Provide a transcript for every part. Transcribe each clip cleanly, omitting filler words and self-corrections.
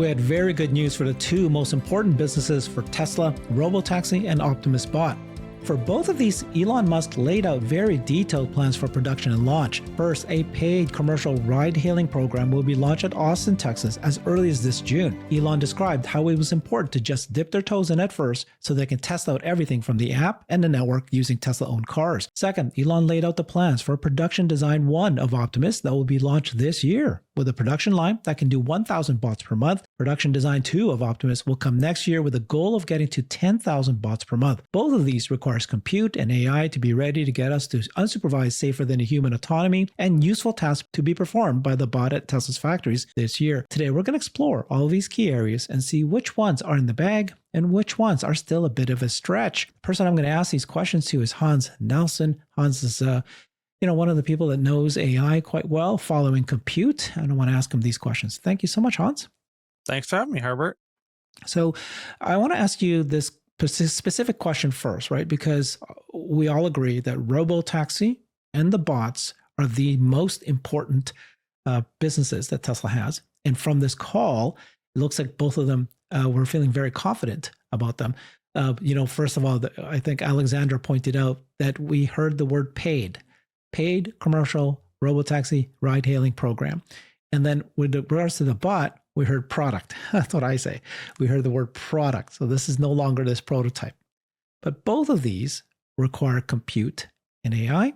we had very good news for the two most important businesses for Tesla, Robotaxi and Optimus Bot. For both of these, Elon Musk laid out very detailed plans for production and launch. First, a paid commercial ride-hailing program will be launched at Austin, Texas as early as this June. Elon described how it was important to just dip their toes in at first so they can test out everything from the app and the network using Tesla-owned cars. Second, Elon laid out the plans for production design 1 of Optimus that will be launched this year. With a production line that can do 1,000 bots per month, production design 2 of Optimus will come next year with a goal of getting to 10,000 bots per month. Both of these requires compute and AI to be ready to get us to unsupervised safer than a human autonomy and useful tasks to be performed by the bot at Tesla's factories this year. Today, we're going to explore all of these key areas and see which ones are in the bag and which ones are still a bit of a stretch. The person I'm going to ask these questions to is Hans Nelson. Hans is one of the people that knows AI quite well, following compute. And I want to ask him these questions. Thank you so much, Hans. Thanks for having me, Herbert. So I want to ask you this specific question first, right? Because we all agree that Robotaxi and the bots are the most important businesses that Tesla has. And from this call, it looks like both of them were feeling very confident about them. First of all, I think Alexandra pointed out that we heard the word paid commercial robotaxi ride-hailing program. And then with regards to the bot, we heard product. That's what I say. We heard the word product. So this is no longer this prototype. But both of these require compute and AI.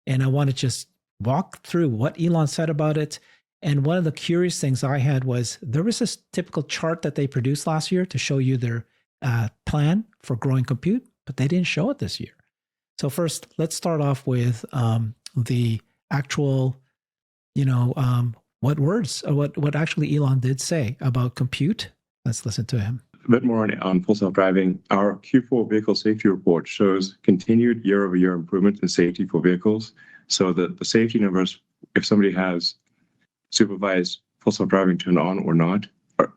And I want to just walk through what Elon said about it. And one of the curious things I had was there was this typical chart that they produced last year to show you their plan for growing compute, but they didn't show it this year. So first, let's start off with the actual, what actually Elon did say about compute. Let's listen to him. A bit more on full self-driving. Our Q4 vehicle safety report shows continued year-over-year improvement in safety for vehicles. So the safety numbers, if somebody has supervised full self-driving turned on or not,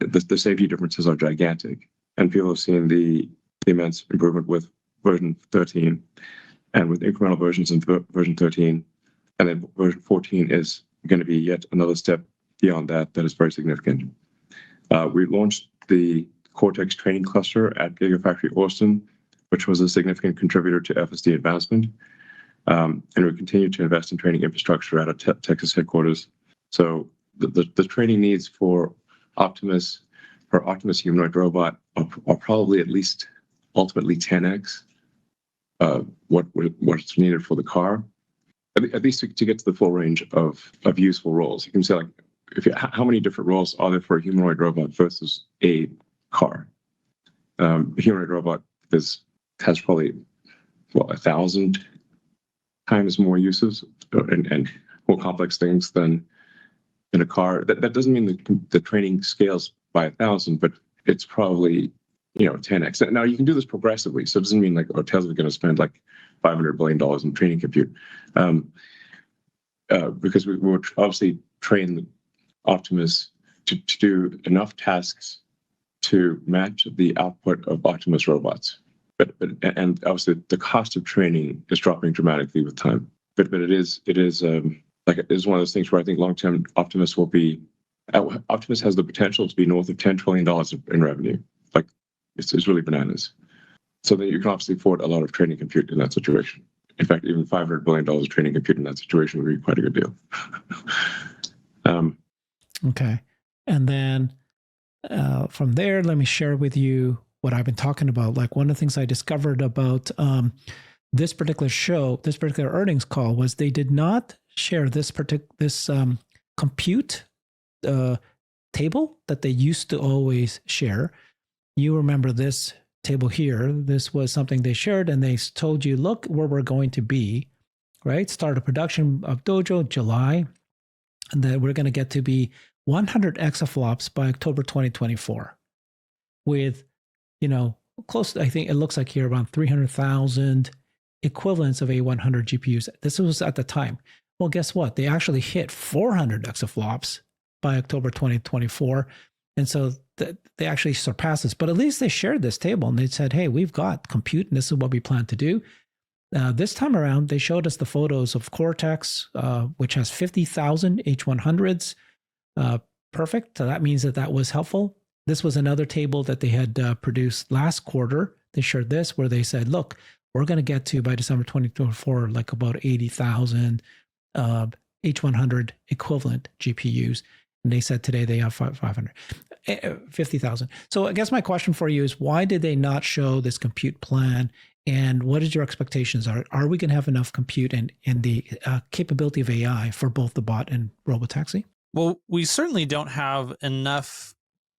the safety differences are gigantic. And people have seen the immense improvement with version 13. And with incremental versions in version 13, and then version 14 is going to be yet another step beyond that is very significant. We launched the Cortex training cluster at Gigafactory Austin, which was a significant contributor to FSD advancement. And we continue to invest in training infrastructure at our Texas headquarters. So the training needs for Optimus humanoid robot are probably at least ultimately 10x. What's needed for the car, at least to get to the full range of useful roles. You can say, how many different roles are there for a humanoid robot versus a car? A humanoid robot has probably 1,000 times more uses and more complex things than in a car. That doesn't mean the training scales by 1,000, but it's probably 10x. Now you can do this progressively, so it doesn't mean Tesla's going to spend $500 billion in training compute, because we will obviously train Optimus to do enough tasks to match the output of Optimus robots. And obviously the cost of training is dropping dramatically with time. But it is one of those things where I think long term Optimus has the potential to be north of $10 trillion in revenue. It's really bananas. So then you can obviously afford a lot of training compute in that situation. In fact, even $500 billion of training compute in that situation would be quite a good deal. Okay. And then from there, let me share with you what I've been talking about. One of the things I discovered about this particular earnings call was they did not share this compute table that they used to always share. You remember this table here. This was something they shared, and they told you, look where we're going to be, right? Start of production of Dojo, July, and that we're going to get to be 100 exaflops by October 2024 with, close, I think it looks like here around 300,000 equivalents of A100 GPUs. This was at the time. Well, guess what? They actually hit 400 exaflops by October 2024. And so they actually surpassed this, but at least they shared this table and they said, hey, we've got compute and this is what we plan to do. This time around, they showed us the photos of Cortex, which has 50,000 H100s, Perfect. So that means that that was helpful. This was another table that they had produced last quarter. They shared this where they said, look, we're going to get to by December 2024, like about 80,000 H100 equivalent GPUs. And they said today they have 50,000. So I guess my question for you is, why did they not show this compute plan? And what is your expectations? Are we going to have enough compute and the capability of AI for both the bot and Robotaxi? Well, we certainly don't have enough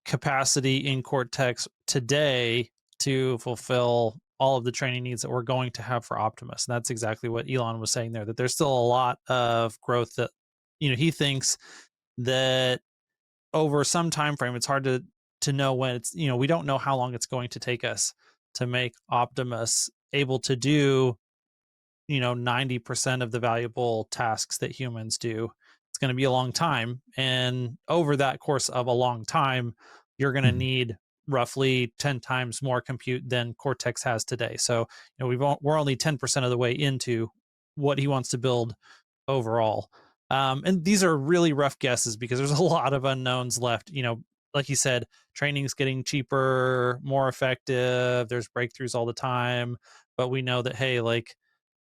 capacity in Cortex today to fulfill all of the training needs that we're going to have for Optimus. And that's exactly what Elon was saying there, that there's still a lot of growth that, he thinks that over some time frame, it's hard to know when it's, we don't know how long it's going to take us to make Optimus able to do 90% of the valuable tasks that humans do. It's going to be a long time, and over that course of a long time, you're going to need roughly 10 times more compute than Cortex has today. So we're only 10% of the way into what he wants to build overall, and these are really rough guesses because there's a lot of unknowns left. Like you said, training's getting cheaper, more effective, there's breakthroughs all the time, but we know that, hey, like,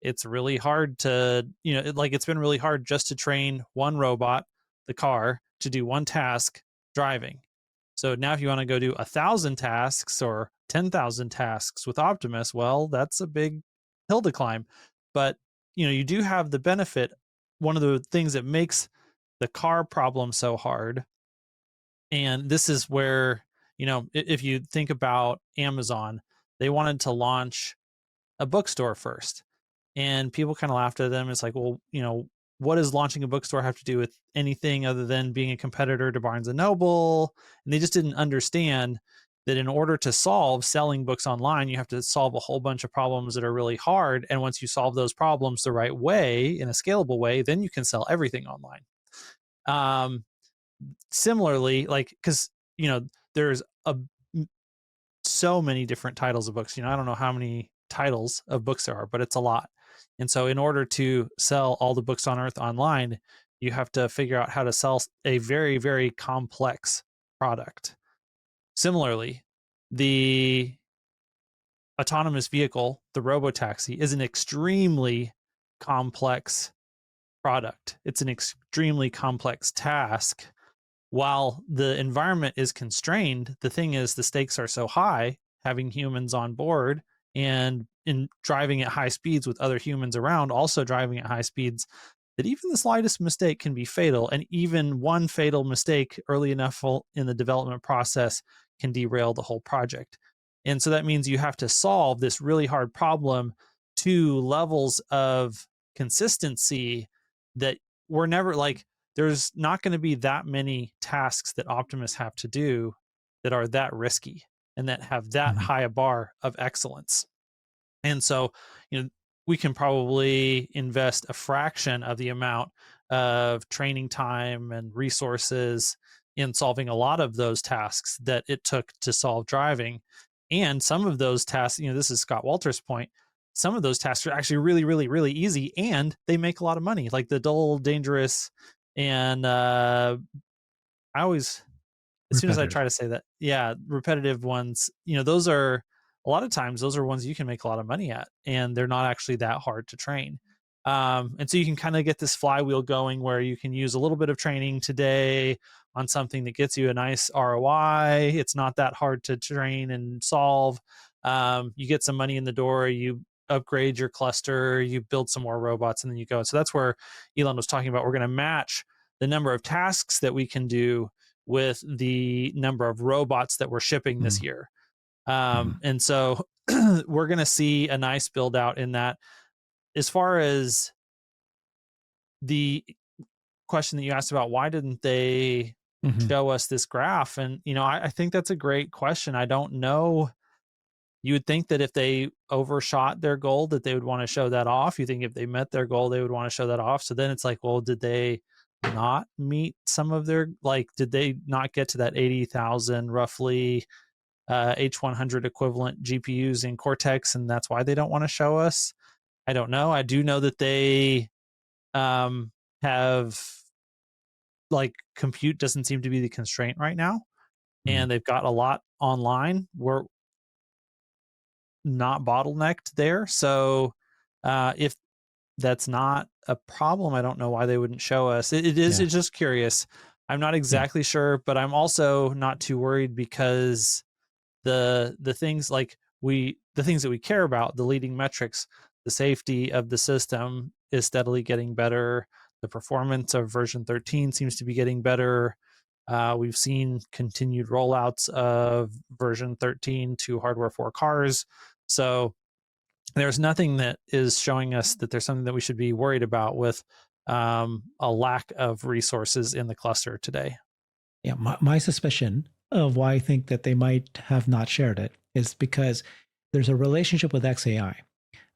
it's really hard to, it's been really hard just to train one robot, the car, to do one task, driving. So now if you want to go do 1,000 tasks or 10,000 tasks with Optimus, well, that's a big hill to climb. But, you do have the benefit. One of the things that makes the car problem so hard, and this is where, if you think about Amazon, they wanted to launch a bookstore first. And people kind of laughed at them. It's like, well, what does launching a bookstore have to do with anything other than being a competitor to Barnes and Noble? And they just didn't understand that in order to solve selling books online, you have to solve a whole bunch of problems that are really hard. And once you solve those problems the right way, in a scalable way, then you can sell everything online. Similarly, like, because, there's so many different titles of books. I don't know how many titles of books there are, but it's a lot. And so in order to sell all the books on earth online, you have to figure out how to sell a very, very complex product. Similarly, the autonomous vehicle, the Robotaxi, is an extremely complex product. It's an extremely complex task. While the environment is constrained, the thing is, the stakes are so high, having humans on board and in driving at high speeds with other humans around, also driving at high speeds, that even the slightest mistake can be fatal. And even one fatal mistake early enough in the development process can derail the whole project. And so that means you have to solve this really hard problem to levels of consistency that we're never, like, there's not going to be that many tasks that Optimus have to do that are that risky and that have that high a bar of excellence. And so, we can probably invest a fraction of the amount of training time and resources in solving a lot of those tasks that it took to solve driving. And some of those tasks, this is Scott Walter's point, some of those tasks are actually really, really, really easy, and they make a lot of money, like the dull, dangerous, and I always, as soon as I try to say that, repetitive ones, those are, a lot of times those are ones you can make a lot of money at, and they're not actually that hard to train. And so you can kind of get this flywheel going where you can use a little bit of training today on something that gets you a nice ROI. It's not that hard to train and solve. You get some money in the door, you upgrade your cluster, you build some more robots, and then you go. So that's where Elon was talking about, we're going to match the number of tasks that we can do with the number of robots that we're shipping this year. And so we're going to see a nice build out in that. As far as the question that you asked about, why didn't they show us this graph? And, I think that's a great question. I don't know. You would think that if they overshot their goal, that they would want to show that off. You think if they met their goal, they would want to show that off. So then it's like, well, did they not meet some of their, did they not get to that 80,000 roughly H100 equivalent GPUs in Cortex, and that's why they don't want to show us? I don't know. I do know that they have like compute doesn't seem to be the constraint right now, and they've got a lot online. We're not bottlenecked there. So if that's not a problem, I don't know why they wouldn't show us. It's just curious. I'm not exactly sure, but I'm also not too worried because the things like the things that we care about, the leading metrics, the safety of the system is steadily getting better. The performance of version 13 seems to be getting better. We've seen continued rollouts of version 13 to hardware for cars. So there's nothing that is showing us that there's something that we should be worried about with a lack of resources in the cluster today. Yeah, my suspicion of why I think that they might have not shared it is because there's a relationship with XAI.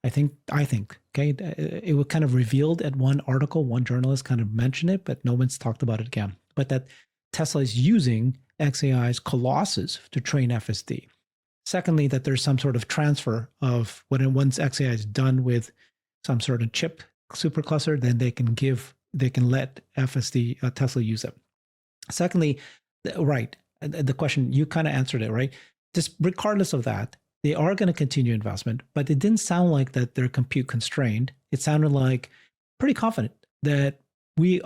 I think, okay, it was kind of revealed at one article, one journalist kind of mentioned it, but no one's talked about it again. But that Tesla is using XAI's Colossus to train FSD. Secondly, that there's some sort of transfer of once XAI is done with some sort of chip supercluster, then they can let FSD Tesla use it. Secondly, right, the question, you kind of answered it, right? Just regardless of that, they are going to continue investment, but it didn't sound like that they're compute constrained. It sounded like pretty confident that we've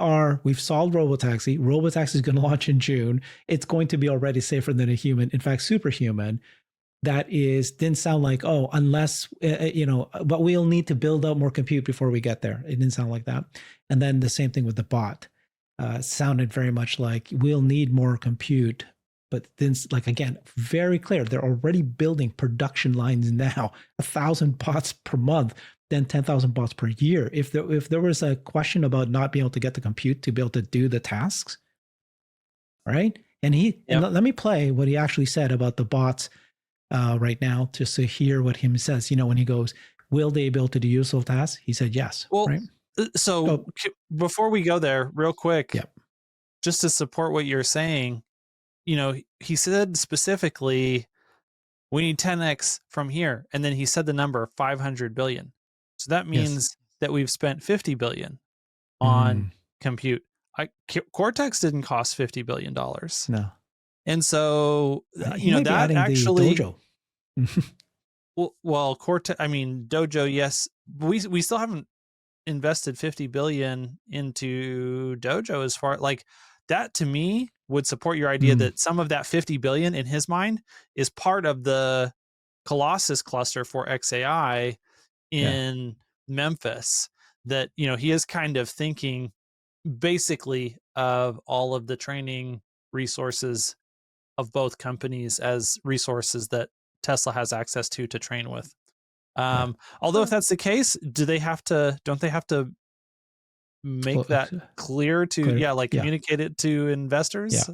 solved Robotaxi. Robotaxi is going to launch in June. It's going to be already safer than a human, in fact, superhuman. Didn't sound like, oh, unless, but we'll need to build up more compute before we get there. It didn't sound like that. And then the same thing with the bot. Sounded very much like we'll need more compute, but then, like, again, very clear. They're already building production lines now, 1,000 bots per month, then 10,000 bots per year. If there was a question about not being able to get the compute to be able to do the tasks, right? And let me play what he actually said about the bots right now, just to hear what him says. When he goes, will they be able to do useful tasks? He said yes. Well, right? So before we go there, real quick, Yep. just to support what you're saying, he said specifically, we need 10x from here. And then he said the number 500 billion. So that means that we've spent 50 billion on compute. Cortex didn't cost $50 billion. No. And so, that actually, the Dojo. well, Cortex, Dojo, yes, we still haven't invested 50 billion into Dojo. As far like that, to me, would support your idea that some of that 50 billion in his mind is part of the Colossus cluster for XAI in Memphis. That he is kind of thinking basically of all of the training resources of both companies as resources that Tesla has access to train with. Although if that's the case, don't they have to make that clear to communicate it to investors?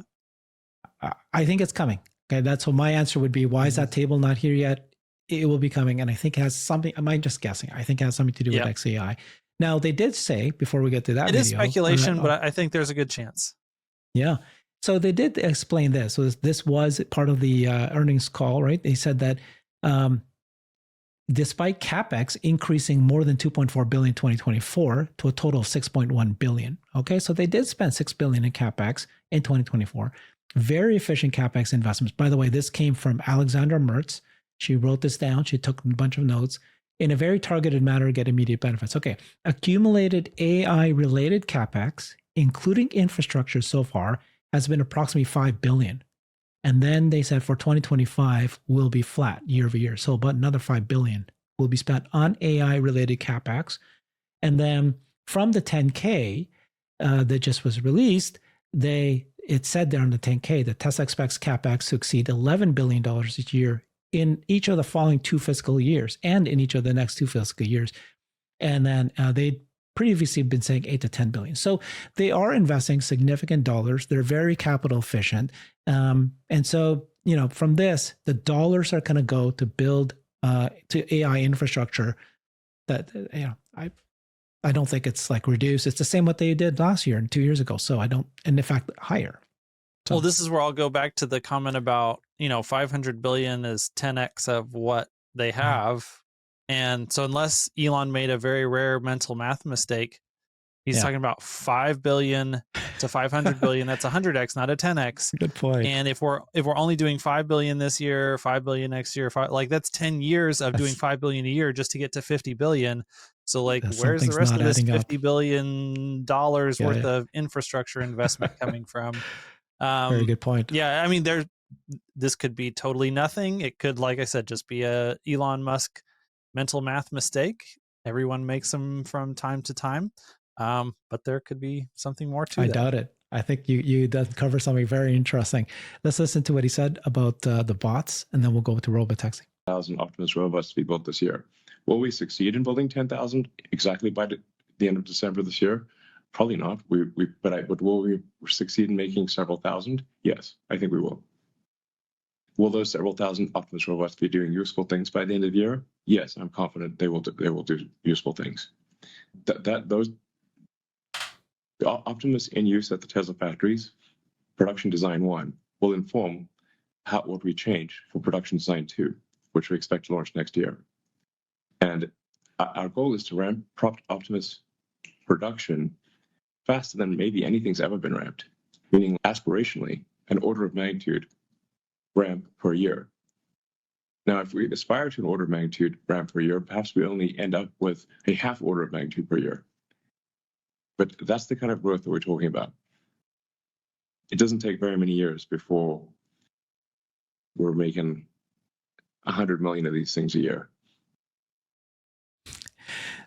I think it's coming. Okay, that's what my answer would be. Why is that table not here yet? It will be coming, and I think it has something. Am I just guessing? I think it has something to do with XAI. Now, they did say, before we get to that, it is speculation, but I think there's a good chance. Yeah. So they did explain this. So this was part of the earnings call, right? They said that despite CapEx increasing more than 2.4 billion in 2024 to a total of 6.1 billion. Okay, so they did spend 6 billion in CapEx in 2024. Very efficient CapEx investments. By the way, this came from Alexandra Mertz. She wrote this down. She took a bunch of notes. In a very targeted manner to get immediate benefits. Okay, accumulated AI-related CapEx, including infrastructure so far, has been approximately 5 billion. And then they said for 2025 will be flat year over year. So about another 5 billion will be spent on AI-related CapEx. And then from the 10K that just was released, it said there on the 10K that Tesla expects CapEx to exceed $11 billion each year in each of the following 2 fiscal years and in each of the next 2 fiscal years. And then they previously been saying 8 to 10 billion. So they are investing significant dollars. They're very capital efficient. And so, from this, the dollars are going to go to build to AI infrastructure that, I don't think it's like reduced. It's the same what they did last year and 2 years ago. So and in fact, higher. So, well, this is where I'll go back to the comment about, 500 billion is 10x of what they have. And so unless Elon made a very rare mental math mistake, He's talking about 5 billion to 500 billion. That's 100x, not a 10x. Good point. And if we're only doing 5 billion this year, 5 billion next year, like that's 10 years of doing 5 billion a year just to get to 50 billion. So like, where's the rest of this $50 billion worth of infrastructure investment coming from? Very good point. Yeah, I mean, this could be totally nothing. It could, like I said, just be a Elon Musk mental math mistake. Everyone makes them from time to time. But there could be something more to that. I doubt it. I think you did cover something very interesting. Let's listen to what he said about the bots, and then we'll go to Robotaxi. 10,000 Optimus robots to be built this year. Will we succeed in building 10,000 exactly by the end of December this year? Probably not. But will we succeed in making several thousand? Yes, I think we will. Will those several thousand Optimus robots be doing useful things by the end of the year? Yes, I'm confident they will do useful things. The Optimus in use at the Tesla factories, production design 1, will inform what we change for production design 2, which we expect to launch next year. And our goal is to ramp Optimus production faster than maybe anything's ever been ramped, meaning aspirationally an order of magnitude ramp per year. Now, if we aspire to an order of magnitude ramp per year, perhaps we only end up with a half order of magnitude per year. But that's the kind of growth that we're talking about. It doesn't take very many years before we're making 100 million of these things a year.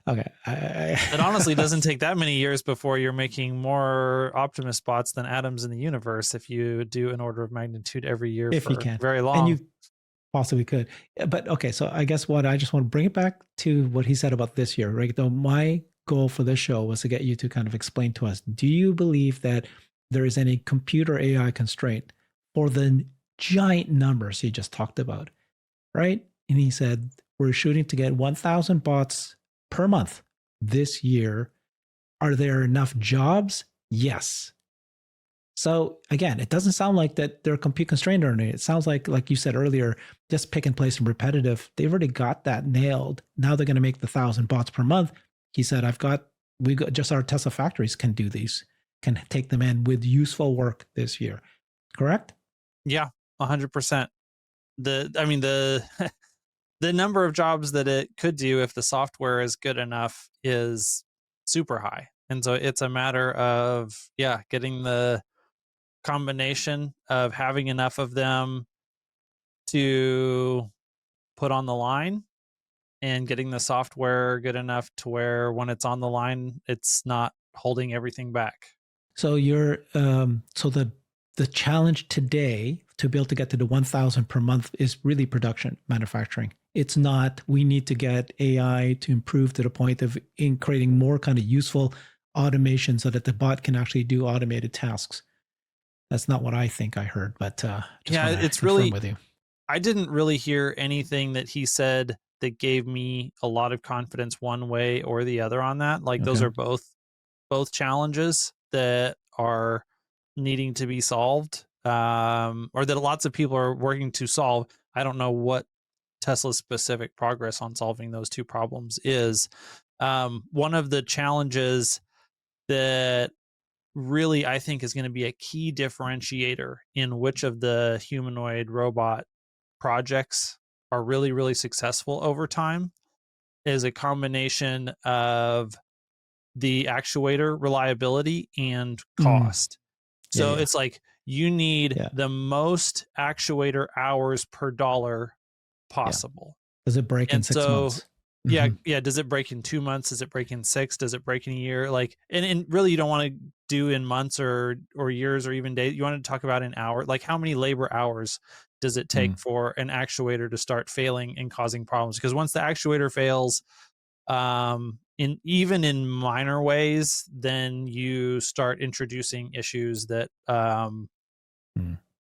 Okay. It honestly doesn't take that many years before you're making more Optimus bots than atoms in the universe if you do an order of magnitude every year if for you can. very long. And you possibly could. But okay, so I guess I just want to bring it back to what he said about this year, right? Though my goal for this show was to get you to kind of explain to us, do you believe that there is any computer AI constraint for the giant numbers he just talked about, right? And he said, we're shooting to get 1,000 bots per month this year. Are there enough jobs? Yes. So again, it doesn't sound like that they're compute constrained or anything. It sounds like you said earlier, just pick and place and repetitive. They've already got that nailed. Now they're going to make the 1,000 bots per month. He said, we got just our Tesla factories can do these, can take them in with useful work this year. Correct? Yeah, 100%. The number of jobs that it could do if the software is good enough is super high. And so it's a matter of, getting the combination of having enough of them to put on the line and getting the software good enough to where when it's on the line, it's not holding everything back. So the challenge today to be able to get to the 1,000 per month is really production manufacturing. It's not, we need to get AI to improve to the point of creating more kind of useful automation so that the bot can actually do automated tasks. That's not what I think I heard, but it's really with you. I didn't really hear anything that he said that gave me a lot of confidence one way or the other on that. Like those are both challenges that are needing to be solved, or that lots of people are working to solve. I don't know what Tesla's specific progress on solving those two problems is. One of the challenges that really I think is going to be a key differentiator in which of the humanoid robot projects are really, really successful over time is a combination of the actuator reliability and cost. So it's like you need the most actuator hours per dollar possible. Does it break in 6 months? Yeah. Does it break in 2 months? Does it break in 6? Does it break in a year? Like, and really you don't want to do in months or years or even days. You want to talk about an hour. Like how many labor hours does it take for an actuator to start failing and causing problems? Because once the actuator fails, even in minor ways, then you start introducing issues that,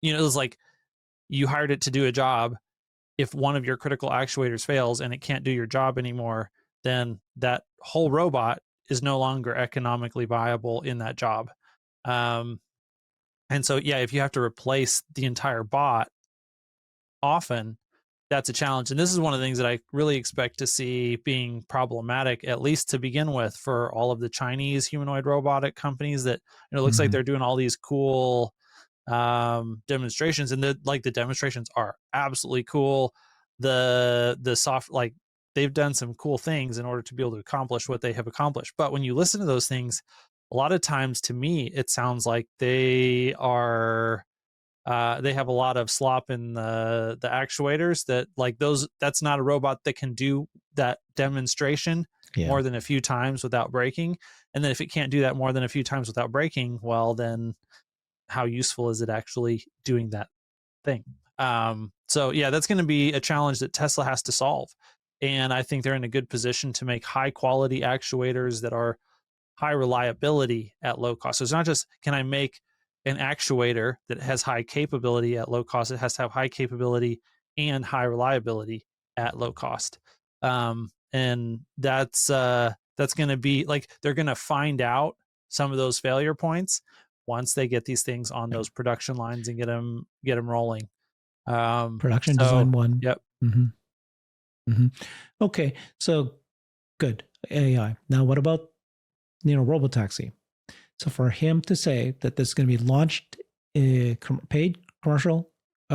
it's like you hired it to do a job. If one of your critical actuators fails and it can't do your job anymore, then that whole robot is no longer economically viable in that job. And so, if you have to replace the entire bot often, that's a challenge. And this is one of the things that I really expect to see being problematic, at least to begin with, for all of the Chinese humanoid robotic companies that, it looks like they're doing all these cool demonstrations, and the demonstrations are absolutely cool. The soft, like, they've done some cool things in order to be able to accomplish what they have accomplished. But when you listen to those things, a lot of times, to me, it sounds like they have a lot of slop in the actuators, that like that's not a robot that can do that demonstration more than a few times without breaking. And then if it can't do that more than a few times without breaking, well, then how useful is it actually doing that thing? So yeah, that's going to be a challenge that Tesla has to solve. And I think they're in a good position to make high quality actuators that are high reliability at low cost. So it's not just, can I make an actuator that has high capability at low cost? It has to have high capability and high reliability at low cost. And that's going to be like, they're going to find out some of those failure points once they get these things on those production lines and get them rolling. Production design one. Yep. Okay, so good AI. Now, what about Robotaxi? So for him to say that this is going to be launched a paid commercial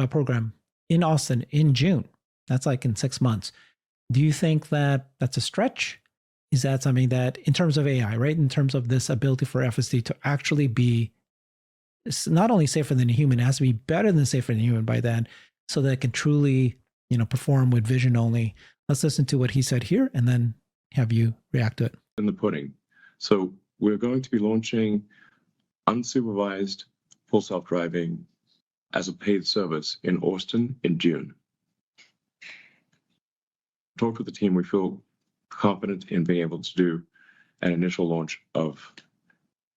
program in Austin in June, that's like in 6 months. Do you think that that's a stretch? Is that something that, in terms of AI, right, in terms of this ability for FSD to actually be not only safer than a human, it has to be better than safer than a human by then, so that it can truly, perform with vision only? Let's listen to what he said here and then have you react to it. In the pudding. So we're going to be launching unsupervised full self-driving as a paid service in Austin in June. Talked with the team, we feel confident in being able to do an initial launch of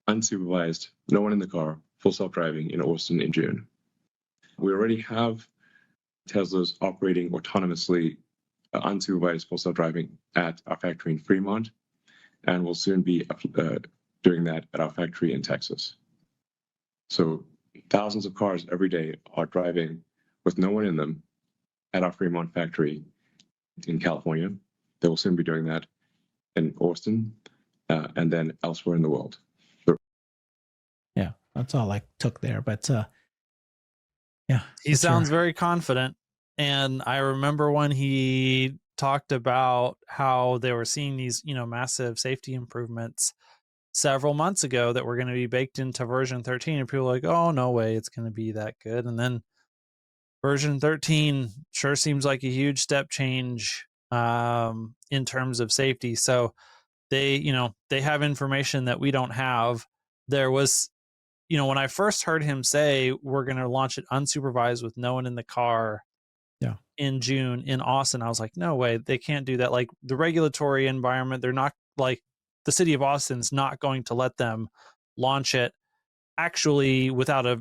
unsupervised, no one in the car, full self-driving in Austin in June. We already have Teslas operating autonomously unsupervised full self-driving at our factory in Fremont, and we'll soon be doing that at our factory in Texas. So thousands of cars every day are driving with no one in them at our Fremont factory in California. They will soon be doing that in Austin and then elsewhere in the world. So, yeah, that's all I took there. But yeah, he sounds very confident. And I remember when he talked about how they were seeing these, massive safety improvements several months ago that were going to be baked into version 13, and people were like, oh, no way it's going to be that good. And then version 13 sure seems like a huge step change in terms of safety. So they have information that we don't have. There was, when I first heard him say we're going to launch it unsupervised with no one in the car in June in Austin, I was like, no way, they can't do that. Like, the regulatory environment, they're not, like, the city of Austin's not going to let them launch it actually without a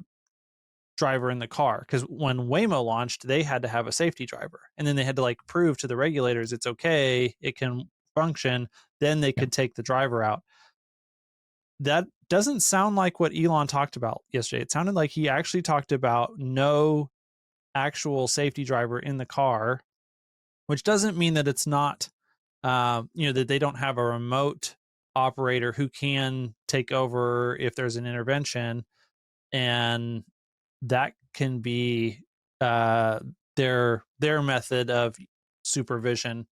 driver in the car. Because when Waymo launched, they had to have a safety driver, and then they had to prove to the regulators it's okay, it can function, then they could take the driver out. That doesn't sound like what Elon talked about yesterday. It sounded like he actually talked about no actual safety driver in the car, which doesn't mean that it's not, that they don't have a remote operator who can take over if there's an intervention, and that can be their method of supervision.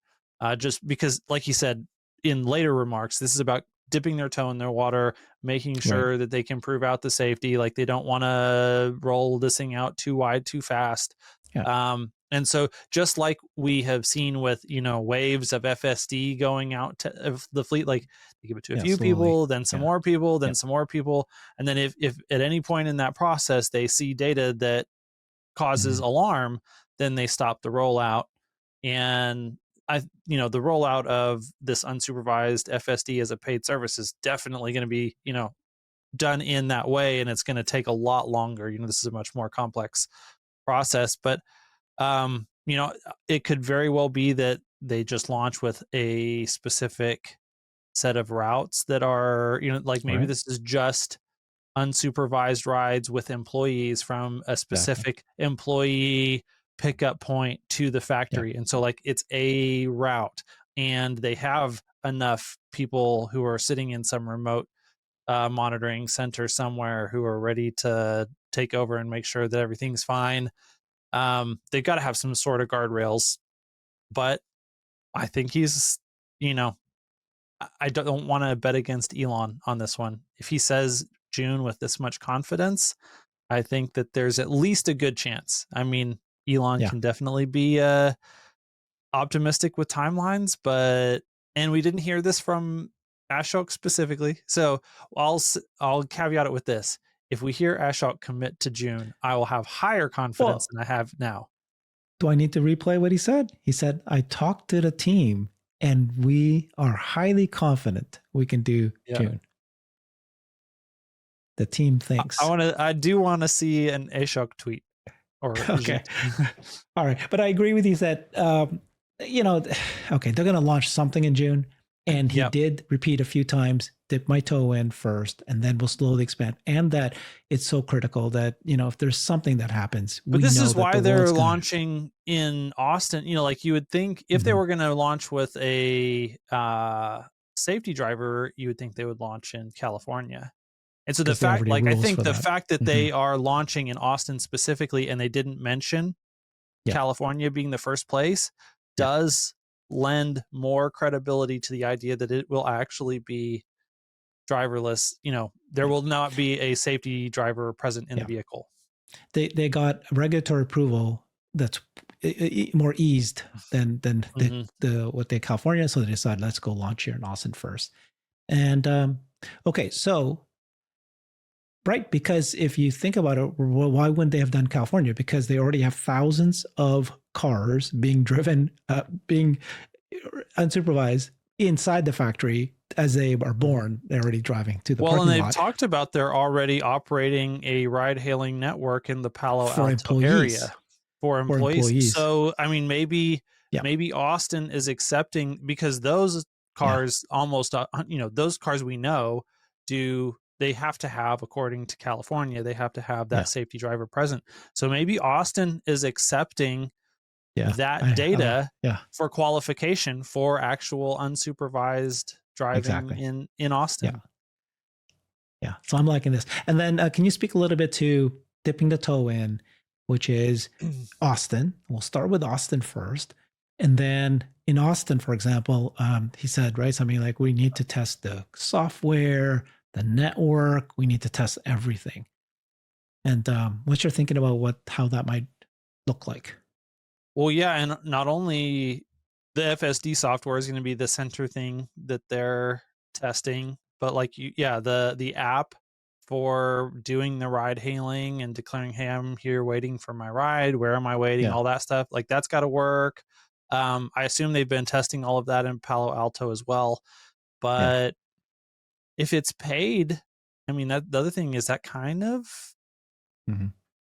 Just because, like he said in later remarks, this is about dipping their toe in their water, making sure that they can prove out the safety. Like, they don't want to roll this thing out too wide, too fast. And so, just like we have seen with, waves of FSD going out to the fleet, like, they give it to a few people, then some more people, then some more people. And then if at any point in that process, they see data that causes alarm, then they stop the rollout. And the rollout of this unsupervised FSD as a paid service is definitely going to be, done in that way. And it's going to take a lot longer. This is a much more complex process, but it could very well be that they just launch with a specific set of routes that are, maybe this is just unsupervised rides with employees from a specific employee pickup point to the factory. And so like it's a route, and they have enough people who are sitting in some remote monitoring center somewhere who are ready to take over and make sure that everything's fine. They've got to have some sort of guardrails, but I think he's, I don't want to bet against Elon on this one. If he says June with this much confidence, I think that there's at least a good chance. I mean, Elon can definitely be optimistic with timelines, and we didn't hear this from Ashok specifically. So I'll caveat it with this. If we hear Ashok commit to June, I will have higher confidence than I have now. Do I need to replay what he said? He said, I talked to the team and we are highly confident we can do June. The team thinks. I do want to see an Ashok tweet. Okay. All right. But I agree with you that, okay, they're going to launch something in June. And he did repeat a few times, dip my toe in first, and then we'll slowly expand. And that it's so critical that, if there's something that happens, but this is why they're launching in Austin. Like you would think if they were going to launch with a safety driver, you would think they would launch in California. And so the fact, I think the fact that they are launching in Austin specifically, and they didn't mention California being the first place, does lend more credibility to the idea that it will actually be driverless. There will not be a safety driver present in the vehicle. They got regulatory approval that's more eased than what they California, so they decided let's go launch here in Austin first. And okay, so right, because if you think about it, well, why wouldn't they have done California? Because they already have thousands of cars being driven, being unsupervised inside the factory as they are born. They're already driving to the parking lot. Well, and they've talked about they're already operating a ride-hailing network in the Palo Alto area for employees. So, I mean, maybe Austin is accepting, because those cars almost, those cars we know they have to have, according to California, they have to have that safety driver present. So maybe Austin is accepting that data for qualification for actual unsupervised driving in Austin. Yeah. So I'm liking this. And then can you speak a little bit to dipping the toe in, which is Austin? We'll start with Austin first. And then in Austin, for example, he said, right, something like we need to test the software, the network, we need to test everything. And what you're thinking about how that might look like? Well, yeah, and not only the FSD software is going to be the center thing that they're testing, but the app for doing the ride hailing and declaring, hey, I'm here waiting for my ride, where am I waiting, all that stuff, like that's got to work. I assume they've been testing all of that in Palo Alto as well. But if it's paid, I mean, the other thing is that kind of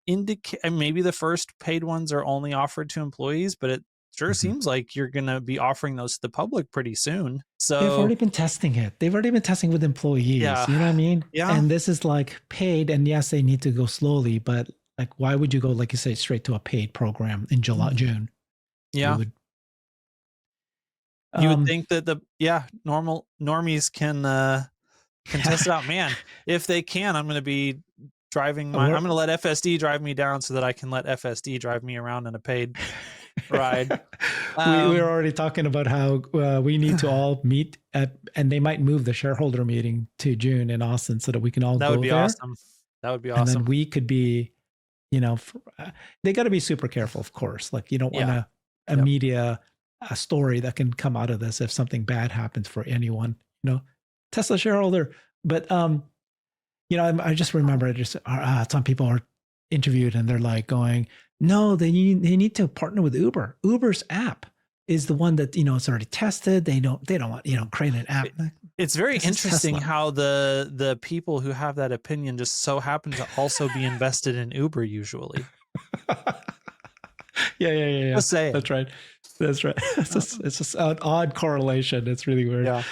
indicate, maybe the first paid ones are only offered to employees, but it sure seems like you're going to be offering those to the public pretty soon. So they've already been testing it. They've already been testing with employees. Yeah. You know what I mean? Yeah. And this is like paid, and yes, they need to go slowly, but like, why would you go, like you say, straight to a paid program in June? Yeah. You would think that normal normies can test it out. Man, if they can, I'm going to be driving I'm going to let FSD drive me down so that I can let FSD drive me around in a paid ride. We're already talking about how we need to all meet and they might move the shareholder meeting to June in Austin so that we can all go there. That would be awesome. That would be awesome. And then we could be, they got to be super careful, of course. Like you don't want a media story that can come out of this if something bad happens for anyone, Tesla shareholder. But, I just remember some people are interviewed and they're like going, no, they need to partner with Uber. Uber's app is the one that, it's already tested. They don't want, create an app. It's very interesting how the people who have that opinion just so happen to also be invested in Uber usually. Yeah. Just say it. That's right. It's just an odd correlation. It's really weird. Yeah.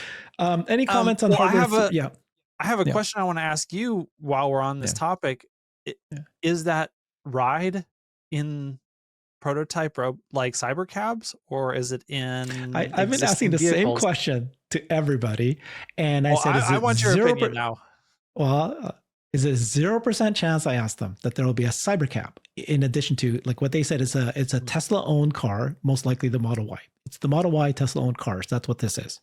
Any comments on hardware? I have a question I want to ask you while we're on this topic. Is that ride in prototype like cyber cabs, or is it in I've been asking the same question to everybody, and I said, I want your opinion now. Well, is it 0% chance, I asked them, that there will be a cyber cab in addition to, like what they said is it's a Tesla owned car, most likely the Model Y. It's the Model Y Tesla owned cars. That's what this is.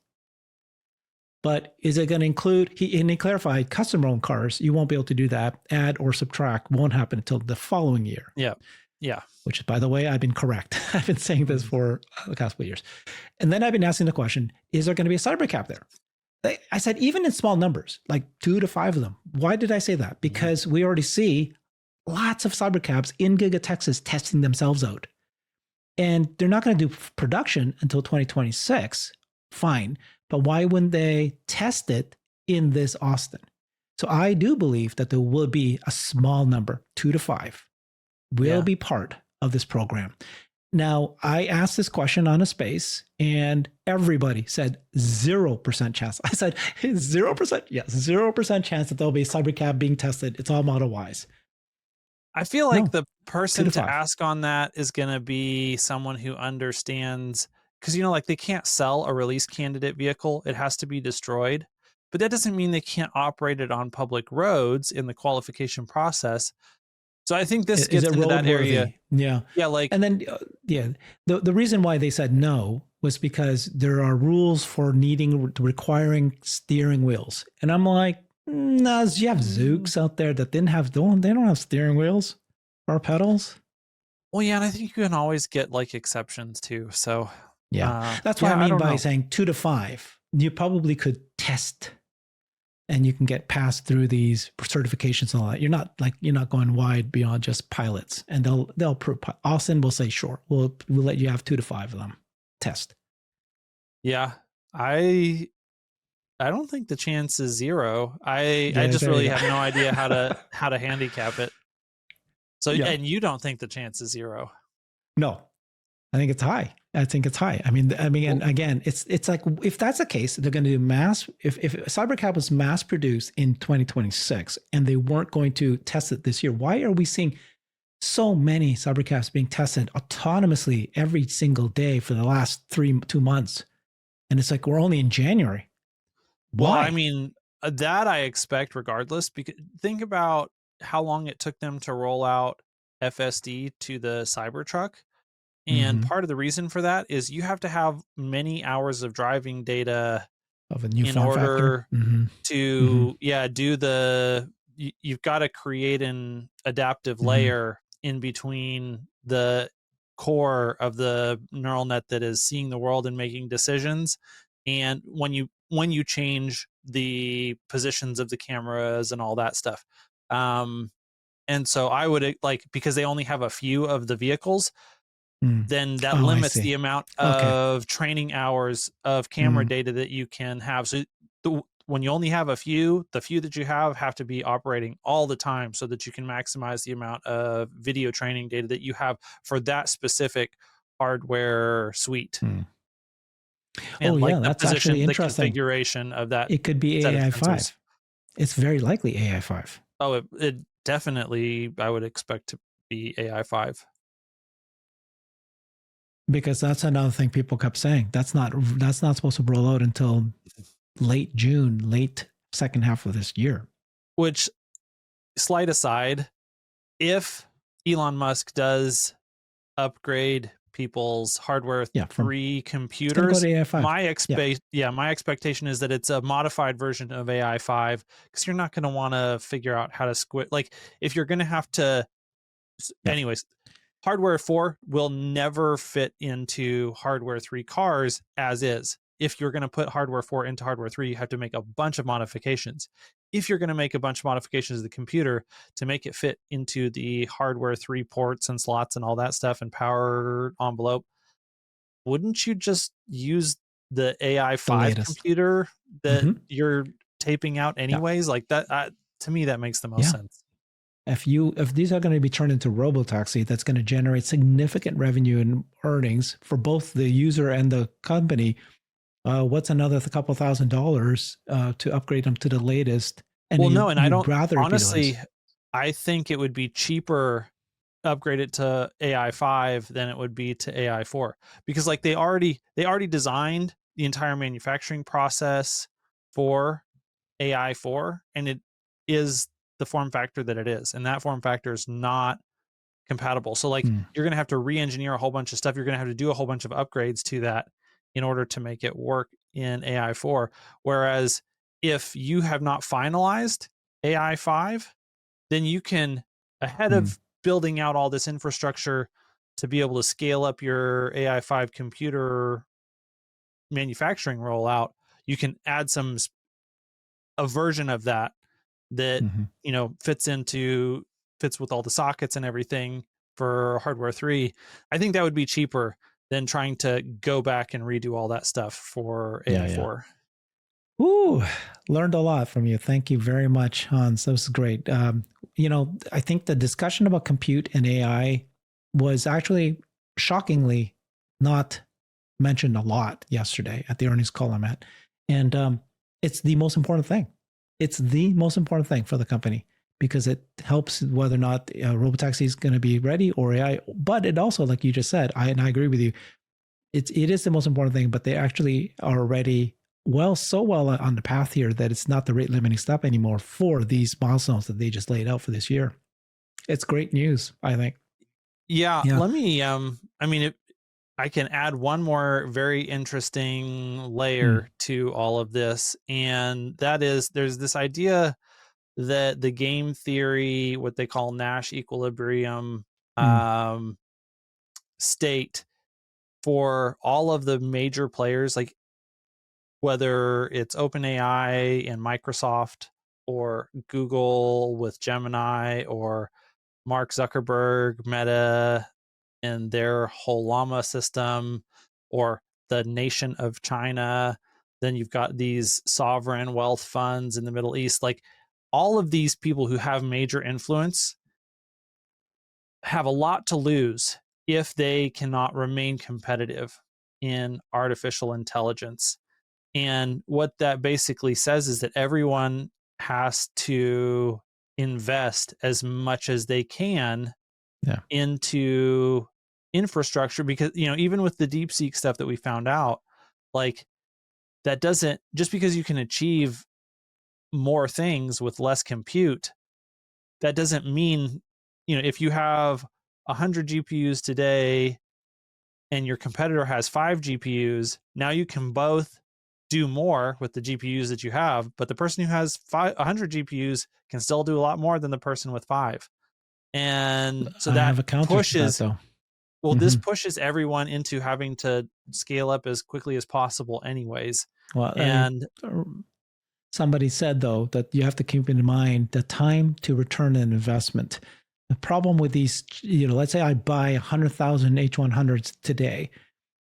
But is it going to include, and he clarified, customer owned cars? You won't be able to do that. Add or subtract won't happen until the following year. Yeah. Yeah. Which, by the way, I've been correct. I've been saying this for the past couple of years. And then I've been asking the question, is there going to be a cyber cab there? I said, even in small numbers, like 2 to 5 of them. Why did I say that? Because we already see lots of cyber cabs in Giga Texas testing themselves out. And they're not going to do production until 2026. Fine. But why wouldn't they test it in this Austin? So I do believe that there will be a small number, 2 to 5, will be part of this program. Now, I asked this question on a space and everybody said 0% chance. I said 0%. Yes, 0% chance that there'll be a cyber cab being tested. It's all Model Ys. I feel like the person to ask on that is going to be someone who understands, because, like they can't sell a release candidate vehicle. It has to be destroyed. But that doesn't mean they can't operate it on public roads in the qualification process. So I think this gets into that area. Yeah. Yeah. Like, and then, the reason why they said no was because there are rules for requiring steering wheels. And I'm like, no, you have Zooks out there that they don't have steering wheels or pedals. Well, yeah. And I think you can always get like exceptions too. So that's what I mean by saying 2 to 5. You probably could test and you can get passed through these certifications and all that. You're not going wide beyond just pilots, and they'll prove. Austin will say, sure, we'll let you have 2 to 5 of them test. Yeah, I don't think the chance is 0. I just really have no idea how to handicap it. So and you don't think the chance is 0? No, I think it's high. I mean, and again, it's like, if that's the case, they're going to do mass. If CyberCab was mass produced in 2026 and they weren't going to test it this year, why are we seeing so many CyberCabs being tested autonomously every single day for the last 2 months? And it's like, we're only in January. Why? Well, I mean, that I expect regardless, because think about how long it took them to roll out FSD to the Cybertruck. And part of the reason for that is you have to have many hours of driving data of a new in order to do you've got to create an adaptive layer in between the core of the neural net that is seeing the world and making decisions. And when you change the positions of the cameras and all that stuff. And so I would because they only have a few of the vehicles, then that limits the amount of training hours of camera data that you can have. So when you only have the few that you have to be operating all the time so that you can maximize the amount of video training data that you have for that specific hardware suite. And that's actually interesting. The configuration of that. It could be AI5. It's very likely AI5. Oh, it definitely, I would expect to be AI5. Because that's another thing people kept saying. That's not supposed to roll out until late June, late second half of this year. Which, slight aside, if Elon Musk does upgrade people's hardware 3 computers, my expectation is that it's a modified version of AI5, because you're not going to want to figure out how to squid. Like, if you're going to have to, anyways. Hardware 4 will never fit into hardware 3 cars as is. If you're going to put hardware 4 into hardware 3, you have to make a bunch of modifications. If you're going to make a bunch of modifications to the computer to make it fit into the hardware 3 ports and slots and all that stuff and power envelope, wouldn't you just use the AI5 computer that you're taping out anyways? Like that, to me, that makes the most sense. If these are going to be turned into Robotaxi, that's going to generate significant revenue and earnings for both the user and the company. What's another couple $1,000s to upgrade them to the latest? And I don't honestly. I think it would be cheaper. upgrade it to AI 5 than it would be to AI 4, because like they already designed the entire manufacturing process for AI 4, and it is the form factor that it is, and that form factor is not compatible. So like you're going to have to re-engineer a whole bunch of stuff. You're going to have to do a whole bunch of upgrades to that in order to make it work in AI 4. Whereas if you have not finalized AI 5, then you can, ahead of building out all this infrastructure to be able to scale up your AI 5 computer manufacturing rollout, you can add a version of that you know, fits with all the sockets and everything for hardware 3. I think that would be cheaper than trying to go back and redo all that stuff for AI 4. Ooh, learned a lot from you. Thank you very much, Hans. That was great. You know, I think the discussion about compute and AI was actually shockingly not mentioned a lot yesterday at the earnings call I'm at. And it's the most important thing. It's the most important thing for the company because it helps whether or not Robotaxi is going to be ready or AI. But it also, like you just said, I agree with you. It is the most important thing, but they actually are already so well on the path here that it's not the rate limiting step anymore for these milestones that they just laid out for this year. It's great news, I think. Yeah. Let me, I mean, I can add one more very interesting layer to all of this. And that is, there's this idea that the game theory, what they call Nash equilibrium state for all of the major players, like whether it's OpenAI and Microsoft or Google with Gemini or Mark Zuckerberg, Meta, and their whole llama system, or the nation of China. Then you've got these sovereign wealth funds in the Middle East. Like all of these people who have major influence have a lot to lose if they cannot remain competitive in artificial intelligence. And what that basically says is that everyone has to invest as much as they can into infrastructure, because, you know, even with the DeepSeek stuff that we found out, like that doesn't, just because you can achieve more things with less compute, that doesn't mean, you know, if you have 100 GPUs today and your competitor has 5 GPUs, now you can both do more with the GPUs that you have, but the person who has 100 GPUs can still do a lot more than the person with 5. And so that pushes, well, this pushes everyone into having to scale up as quickly as possible anyways. Well, and somebody said, though, that you have to keep in mind the time to return an investment. The problem with these, you know, let's say I buy 100,000 H100s today,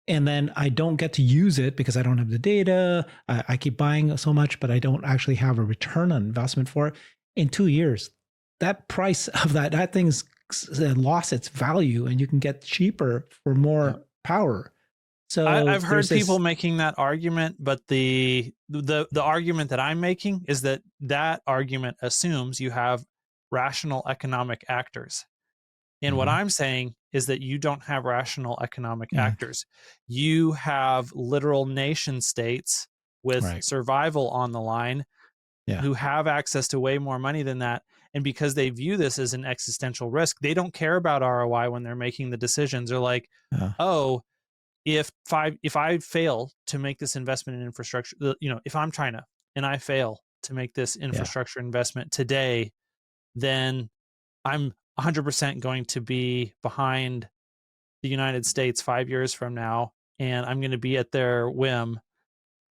and then I don't get to use it because I don't have the data. I keep buying so much, but I don't actually have a return on investment for it. In 2 years, that price of that thing's lost its value, and you can get cheaper for more power. So I've heard people making that argument, but the argument that I'm making is that argument assumes you have rational economic actors. And what I'm saying is that you don't have rational economic actors. You have literal nation states with survival on the line who have access to way more money than that. And because they view this as an existential risk, they don't care about ROI when they're making the decisions. They're like, oh, if I fail to make this investment in infrastructure, you know, if I'm China and I fail to make this infrastructure investment today, then I'm 100% going to be behind the United States 5 years from now, and I'm going to be at their whim.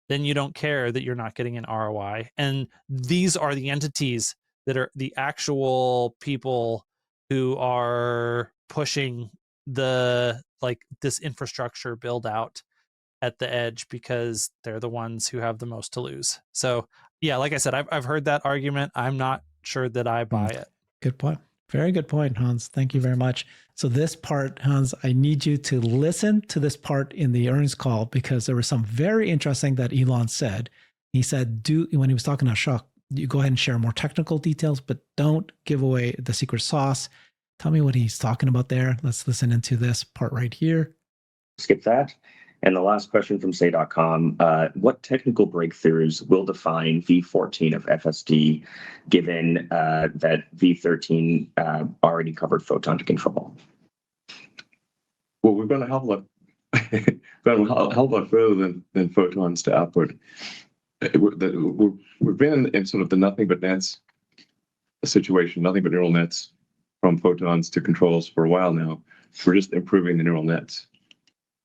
Then you don't care that you're not getting an ROI. And these are the entities that are the actual people who are pushing this infrastructure build out at the edge, because they're the ones who have the most to lose. So yeah, like I said, I've heard that argument. I'm not sure that I buy it. Good point. Very good point, Hans. Thank you very much. So this part, Hans, I need you to listen to this part in the earnings call, because there was some very interesting that Elon said. He said, when he was talking to Ashok, you go ahead and share more technical details, but don't give away the secret sauce. Tell me what he's talking about there. Let's listen into this part right here. Skip that. And the last question from say.com, what technical breakthroughs will define V14 of FSD, given that V13 already covered photon to control? Well, we've gone a hell of a lot further than photons to output. We've been in sort of the nothing but nets situation, nothing but neural nets from photons to controls for a while now. We're just improving the neural nets.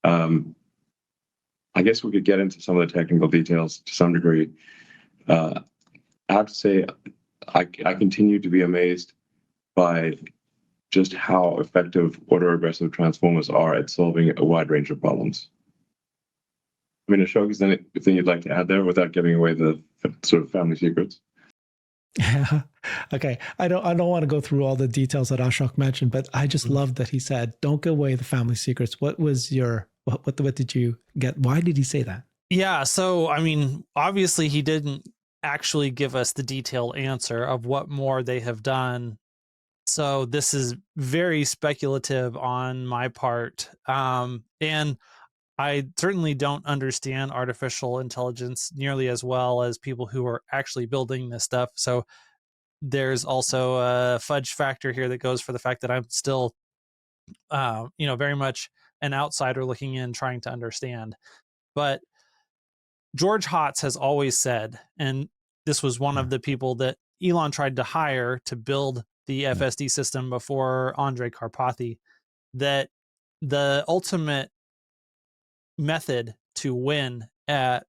I guess we could get into some of the technical details to some degree. I have to say, I continue to be amazed by just how effective autoregressive transformers are at solving a wide range of problems. I mean, Ashok, is there anything you'd like to add there without giving away the sort of family secrets? Okay, I don't want to go through all the details that Ashok mentioned, but I just love that he said, "Don't give away the family secrets." What was your what did you get? Why did he say that? Yeah, so I mean, obviously he didn't actually give us the detailed answer of what more they have done. So this is very speculative on my part. And I certainly don't understand artificial intelligence nearly as well as people who are actually building this stuff. So there's also a fudge factor here that goes for the fact that I'm still, very much an outsider looking in, trying to understand. But George Hotz has always said, and this was one of the people that Elon tried to hire to build the FSD system before Andrej Karpathy, that the ultimate method to win at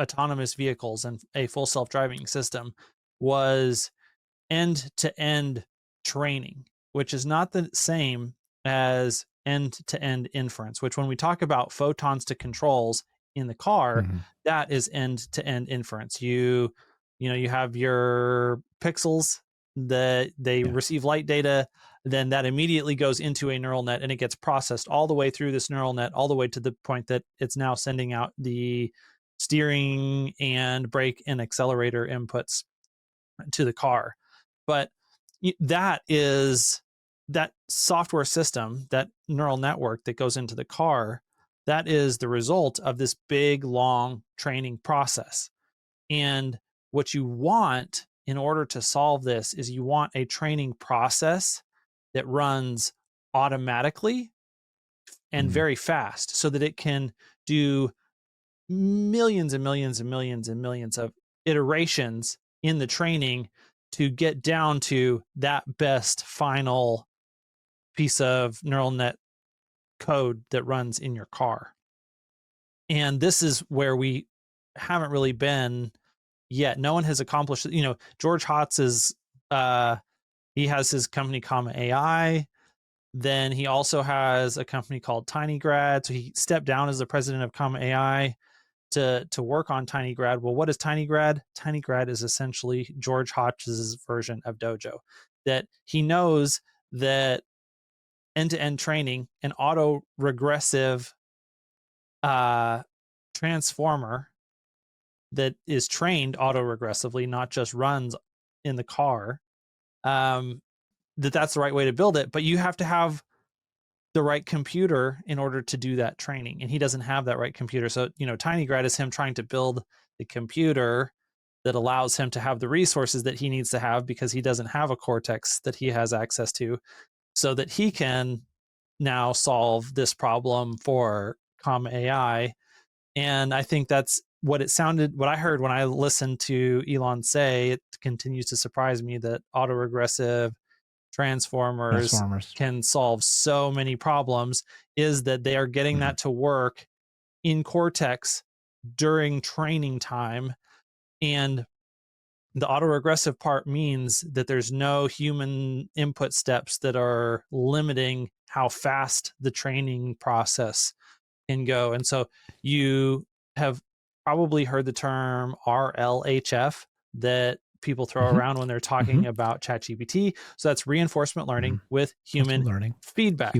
autonomous vehicles and a full self-driving system was end-to-end training, which is not the same as end-to-end inference, which when we talk about photons to controls in the car, that is end-to-end inference. You have your pixels that they receive light data, then that immediately goes into a neural net and it gets processed all the way through this neural net, all the way to the point that it's now sending out the steering and brake and accelerator inputs to the car. But that software system, that neural network that goes into the car, that is the result of this big, long training process. And what you want in order to solve this is you want a training process that runs automatically and very fast so that it can do millions and millions and millions and millions of iterations in the training to get down to that best final piece of neural net code that runs in your car. And this is where we haven't really been yet. No one has accomplished it. George Hotz is he has his company Comma AI. Then he also has a company called TinyGrad. So he stepped down as the president of Comma AI to work on TinyGrad. Well, what is TinyGrad? TinyGrad is essentially George Hotz's version of Dojo. That he knows that end-to-end training, an auto-regressive transformer that is trained auto-regressively, not just runs in the car, that's the right way to build it. But you have to have the right computer in order to do that training. And he doesn't have that right computer. So, TinyGrad is him trying to build the computer that allows him to have the resources that he needs to have because he doesn't have a Cortex that he has access to, so that he can now solve this problem for Comma AI. And I think that's what I heard when I listened to Elon say. It continues to surprise me that autoregressive transformers can solve so many problems, is that they are getting that to work in Cortex during training time. And the autoregressive part means that there's no human input steps that are limiting how fast the training process can go. And so you have probably heard the term RLHF that people throw around when they're talking about ChatGPT. So that's reinforcement learning with human feedback.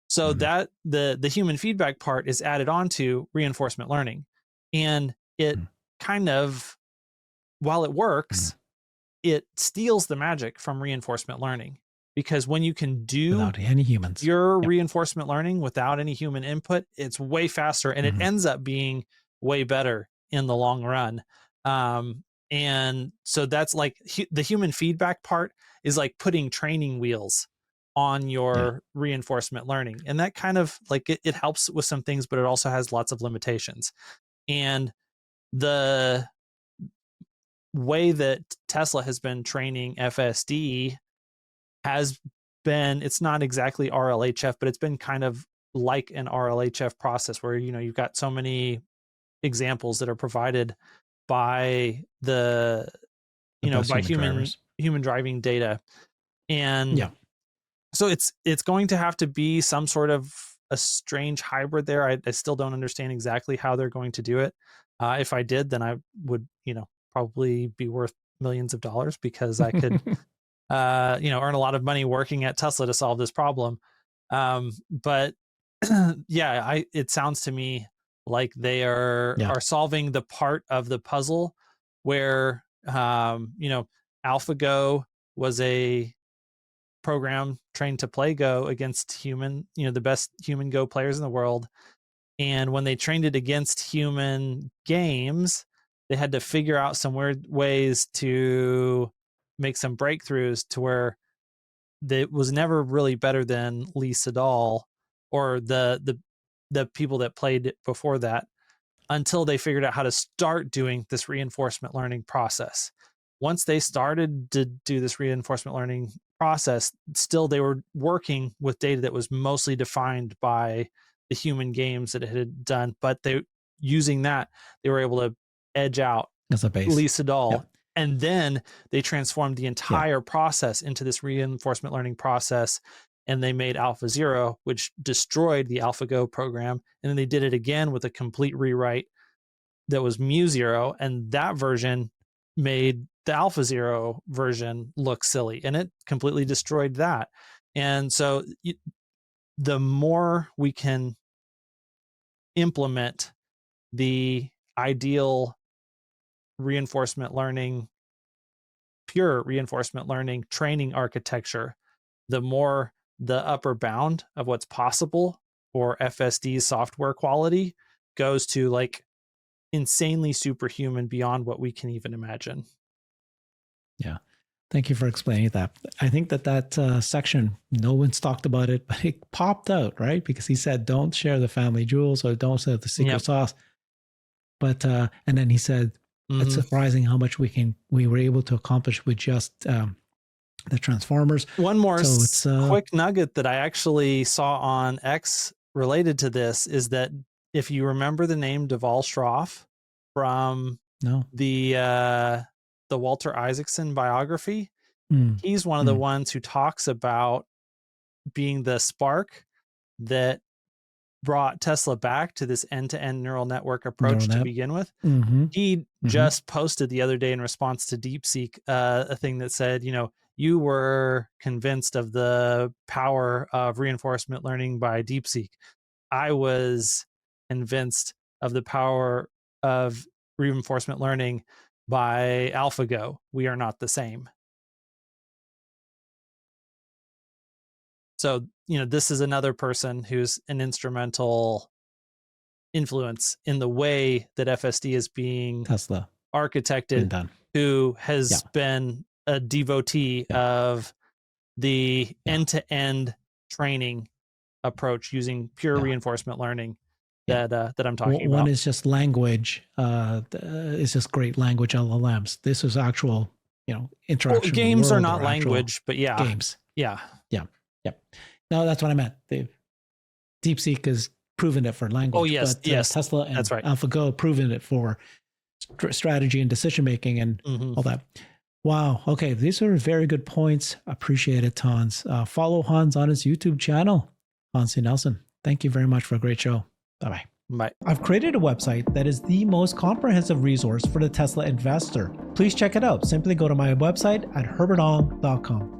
So that the human feedback part is added on to reinforcement learning. And it kind of, while it works, it steals the magic from reinforcement learning. because when you can do Without any humans. your Yep. reinforcement learning without any human input, it's way faster, and it ends up being way better in the long run. And so that's like the human feedback part is like putting training wheels on your reinforcement learning. And that kind of like it helps with some things, but it also has lots of limitations. And the way that Tesla has been training FSD has been, it's not exactly RLHF, but it's been kind of like an RLHF process where, you know, you've got so many examples that are provided by the you know, by human driving data. And so it's going to have to be some sort of a strange hybrid there. I still don't understand exactly how they're going to do it. If I did, then I would, you know, probably be worth millions of dollars, because I could you know, earn a lot of money working at Tesla to solve this problem. But yeah, it sounds to me like they are solving the part of the puzzle where you know, AlphaGo was a program trained to play Go against human, you know, the best human Go players in the world. And when they trained it against human games, they had to figure out some weird ways to make some breakthroughs to where it was never really better than Lee Sedol or the people that played it before that, until they figured out how to start doing this reinforcement learning process. Once they started to do this reinforcement learning process, still they were working with data that was mostly defined by the human games that it had done, but using that, they were able to edge out as a base Lee Sedol. And then they transformed the entire process into this reinforcement learning process, and they made AlphaZero, which destroyed the AlphaGo program. And then they did it again with a complete rewrite that was MuZero, and that version made the AlphaZero version look silly, and it completely destroyed that. And so the more we can implement the ideal reinforcement learning, pure reinforcement learning training architecture, the more the upper bound of what's possible for FSD software quality goes to like insanely superhuman beyond what we can even imagine. Yeah. Thank you for explaining that. I think that section, no one's talked about it, but it popped out, right? Because he said, don't share the family jewels or don't share the secret sauce. But, and then he said, it's surprising how much we were able to accomplish with just the transformers. One more quick nugget that I actually saw on X related to this is that if you remember the name Deval Shroff from the Walter Isaacson biography, he's one of the ones who talks about being the spark that brought Tesla back to this end-to-end neural network approach to begin with. He just posted the other day in response to DeepSeek a thing that said, you know, you were convinced of the power of reinforcement learning by DeepSeek. I was convinced of the power of reinforcement learning by AlphaGo. We are not the same. So, you know, this is another person who's an instrumental influence in the way that FSD is being Tesla architected, who has been a devotee of the end-to-end training approach using pure reinforcement learning that I'm talking about. One is just language. It's just great language LLMs. This is actual, you know, interaction. Well, games are not language, but games. Yeah. No, that's what I meant. DeepSeek has proven it for language. Oh, yes, but, yes. Tesla and that's right. AlphaGo proven it for strategy and decision making and all that. Wow. Okay. These are very good points. Appreciate it, Hans. Follow Hans on his YouTube channel, Hans C. Nelson. Thank you very much for a great show. Bye-bye. Bye. I've created a website that is the most comprehensive resource for the Tesla investor. Please check it out. Simply go to my website at herbertong.com.